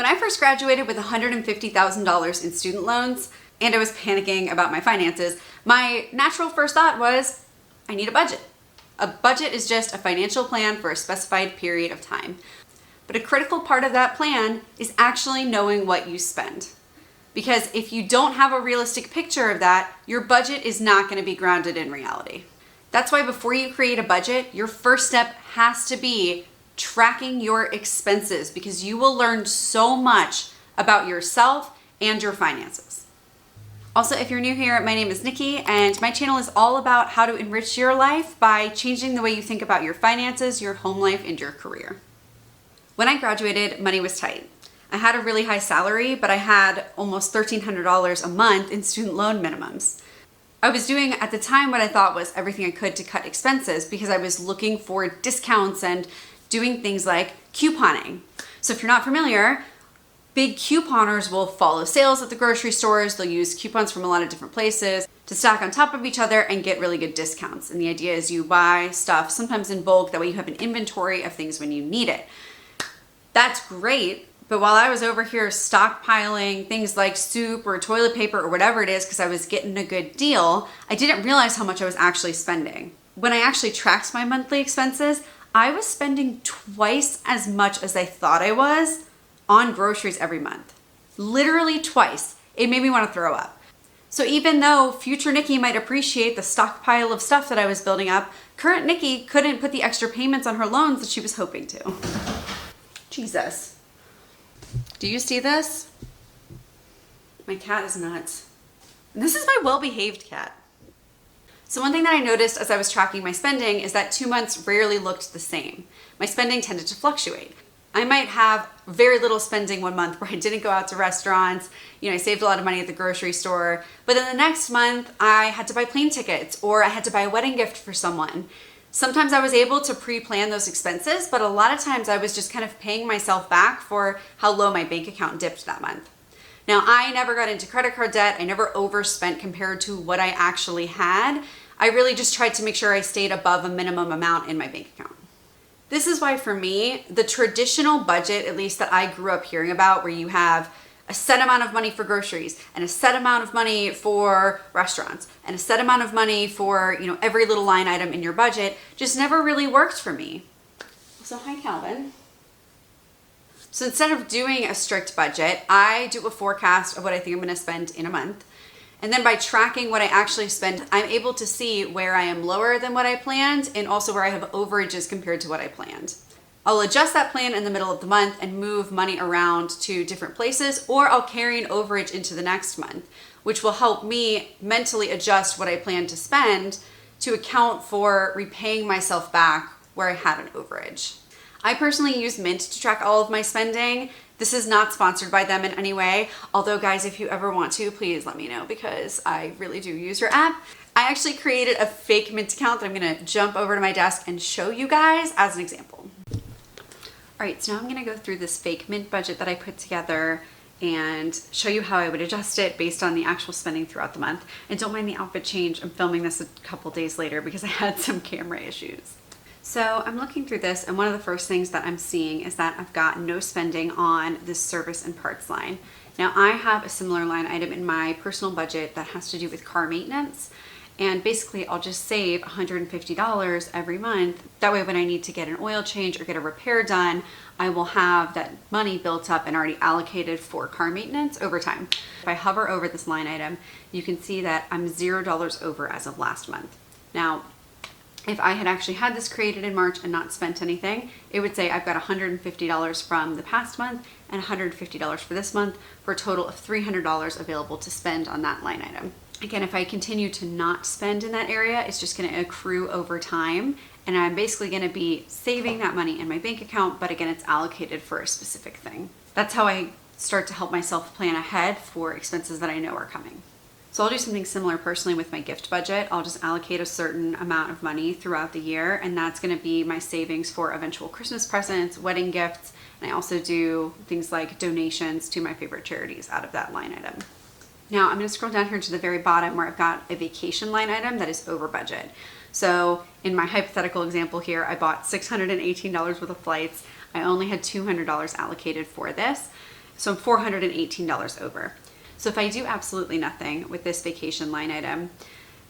When I first graduated with $150,000 in student loans and I was panicking about my finances, my natural first thought was, I need a budget. A budget is just a financial plan for a specified period of time. But a critical part of that plan is actually knowing what you spend. Because if you don't have a realistic picture of that, your budget is not going to be grounded in reality. That's why before you create a budget, your first step has to be tracking your expenses, because you will learn so much about yourself and your finances. Also, if you're new here, my name is Nikki, and my channel is all about how to enrich your life by changing the way you think about your finances, your home life, and your career. When I graduated, money was tight. I had a really high salary, but I had almost $1,300 a month in student loan minimums. I was doing at the time what I thought was everything I could to cut expenses because I was looking for discounts and doing things like couponing. So if you're not familiar, big couponers will follow sales at the grocery stores. They'll use coupons from a lot of different places to stack on top of each other and get really good discounts. And the idea is you buy stuff sometimes in bulk, that way you have an inventory of things when you need it. That's great. But while I was over here stockpiling things like soup or toilet paper or whatever it is because I was getting a good deal, I didn't realize how much I was actually spending. When I actually tracked my monthly expenses, I was spending twice as much as I thought I was on groceries every month. Literally twice. It made me want to throw up. So even though future Nikki might appreciate the stockpile of stuff that I was building up, current Nikki couldn't put the extra payments on her loans that she was hoping to. Jesus. Do you see this? My cat is nuts. And this is my well-behaved cat. So one thing that I noticed as I was tracking my spending is that 2 months rarely looked the same. My spending tended to fluctuate. I might have very little spending one month where I didn't go out to restaurants, I saved a lot of money at the grocery store, but then the next month I had to buy plane tickets or I had to buy a wedding gift for someone. Sometimes I was able to pre-plan those expenses, but a lot of times I was just kind of paying myself back for how low my bank account dipped that month. Now, I never got into credit card debt. I never overspent compared to what I actually had. I really just tried to make sure I stayed above a minimum amount in my bank account. This is why for me, the traditional budget, at least that I grew up hearing about, where you have a set amount of money for groceries and a set amount of money for restaurants and a set amount of money for, every little line item in your budget, just never really worked for me. So hi, Calvin. So instead of doing a strict budget, I do a forecast of what I think I'm going to spend in a month. And then by tracking what I actually spend, I'm able to see where I am lower than what I planned and also where I have overages compared to what I planned. I'll adjust that plan in the middle of the month and move money around to different places, or I'll carry an overage into the next month, which will help me mentally adjust what I plan to spend to account for repaying myself back where I had an overage. I personally use Mint to track all of my spending. This is not sponsored by them in any way, although guys, if you ever want to, please let me know because I really do use your app. I actually created a fake Mint account that I'm gonna jump over to my desk and show you guys as an example. All right, so now I'm gonna go through this fake Mint budget that I put together and show you how I would adjust it based on the actual spending throughout the month. And don't mind the outfit change. I'm filming this a couple days later because I had some camera issues. So I'm looking through this, and one of the first things that I'm seeing is that I've got no spending on this service and parts line. Now I have a similar line item in my personal budget that has to do with car maintenance. And basically I'll just save $150 every month. That way when I need to get an oil change or get a repair done, I will have that money built up and already allocated for car maintenance over time. If I hover over this line item, you can see that I'm $0 over as of last month. Now, if I had actually had this created in March and not spent anything, it would say I've got $150 from the past month and $150 for this month for a total of $300 available to spend on that line item. Again, if I continue to not spend in that area, it's just going to accrue over time, and I'm basically going to be saving that money in my bank account, but again, it's allocated for a specific thing. That's how I start to help myself plan ahead for expenses that I know are coming. So I'll do something similar personally with my gift budget. I'll just allocate a certain amount of money throughout the year, and that's going to be my savings for eventual Christmas presents, wedding gifts, and I also do things like donations to my favorite charities out of that line item. Now I'm going to scroll down here to the very bottom where I've got a vacation line item that is over budget. So in my hypothetical example here, I bought $618 worth of flights. I only had $200 allocated for this. So I'm $418 over. So if I do absolutely nothing with this vacation line item,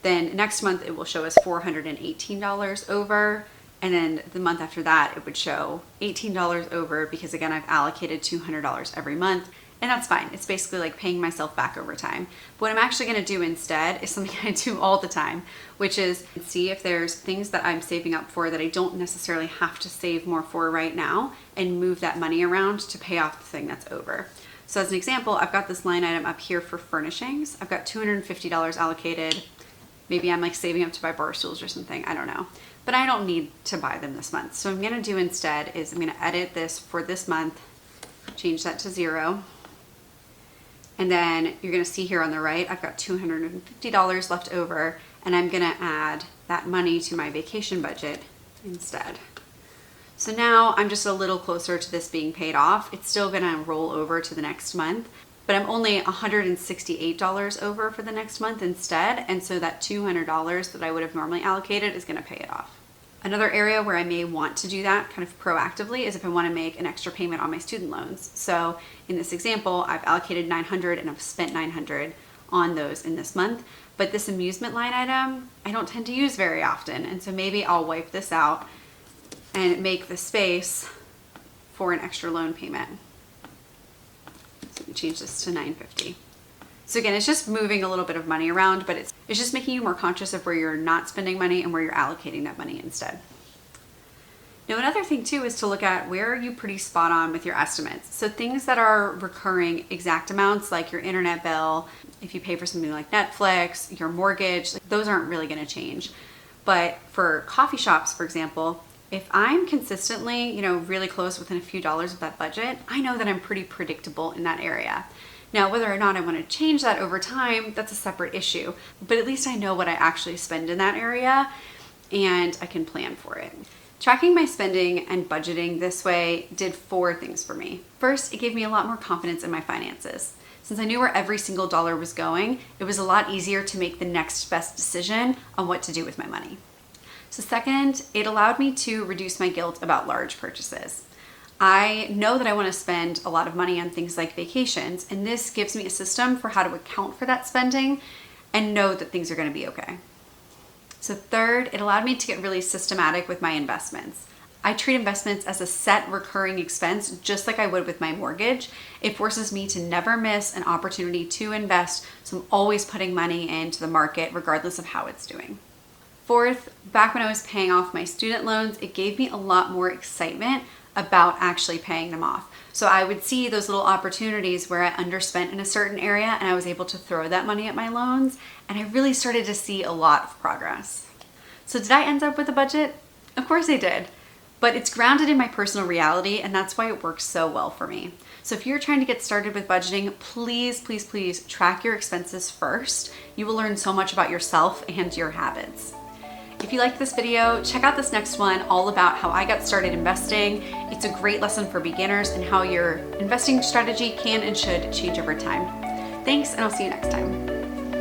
then next month it will show us $418 over. And then the month after that, it would show $18 over because again, I've allocated $200 every month. And that's fine. It's basically like paying myself back over time. But what I'm actually gonna do instead is something I do all the time, which is see if there's things that I'm saving up for that I don't necessarily have to save more for right now and move that money around to pay off the thing that's over. So as an example, I've got this line item up here for furnishings. I've got $250 allocated. Maybe I'm like saving up to buy bar stools or something, I don't know. But I don't need to buy them this month. So what I'm gonna do instead is I'm gonna edit this for this month, change that to 0. And then you're gonna see here on the right, I've got $250 left over, and I'm gonna add that money to my vacation budget instead. So now I'm just a little closer to this being paid off. It's still gonna roll over to the next month, but I'm only $168 over for the next month instead. And so that $200 that I would have normally allocated is gonna pay it off. Another area where I may want to do that kind of proactively is if I want to make an extra payment on my student loans. So in this example, I've allocated $900 and I've spent $900 on those in this month. But this amusement line item, I don't tend to use very often. And so maybe I'll wipe this out and make the space for an extra loan payment. So we change this to $950. So again, it's just moving a little bit of money around, but it's just making you more conscious of where you're not spending money and where you're allocating that money instead. Now, another thing too is to look at where are you pretty spot on with your estimates. So things that are recurring exact amounts, like your internet bill, if you pay for something like Netflix, your mortgage, those aren't really gonna change. But for coffee shops, for example, if I'm consistently, really close within a few dollars of that budget, I know that I'm pretty predictable in that area. Now, whether or not I want to change that over time, that's a separate issue. But at least I know what I actually spend in that area and I can plan for it. Tracking my spending and budgeting this way did 4 things for me. First, it gave me a lot more confidence in my finances. Since I knew where every single dollar was going, it was a lot easier to make the next best decision on what to do with my money. So second, it allowed me to reduce my guilt about large purchases. I know that I want to spend a lot of money on things like vacations, and this gives me a system for how to account for that spending and know that things are going to be okay. So third, it allowed me to get really systematic with my investments. I treat investments as a set recurring expense, just like I would with my mortgage. It forces me to never miss an opportunity to invest, so I'm always putting money into the market regardless of how it's doing. Fourth, back when I was paying off my student loans, it gave me a lot more excitement about actually paying them off. So I would see those little opportunities where I underspent in a certain area and I was able to throw that money at my loans, and I really started to see a lot of progress. So did I end up with a budget? Of course I did, but it's grounded in my personal reality, and that's why it works so well for me. So if you're trying to get started with budgeting, please, please, please track your expenses first. You will learn so much about yourself and your habits. If you liked this video, check out this next one all about how I got started investing. It's a great lesson for beginners and how your investing strategy can and should change over time. Thanks, and I'll see you next time.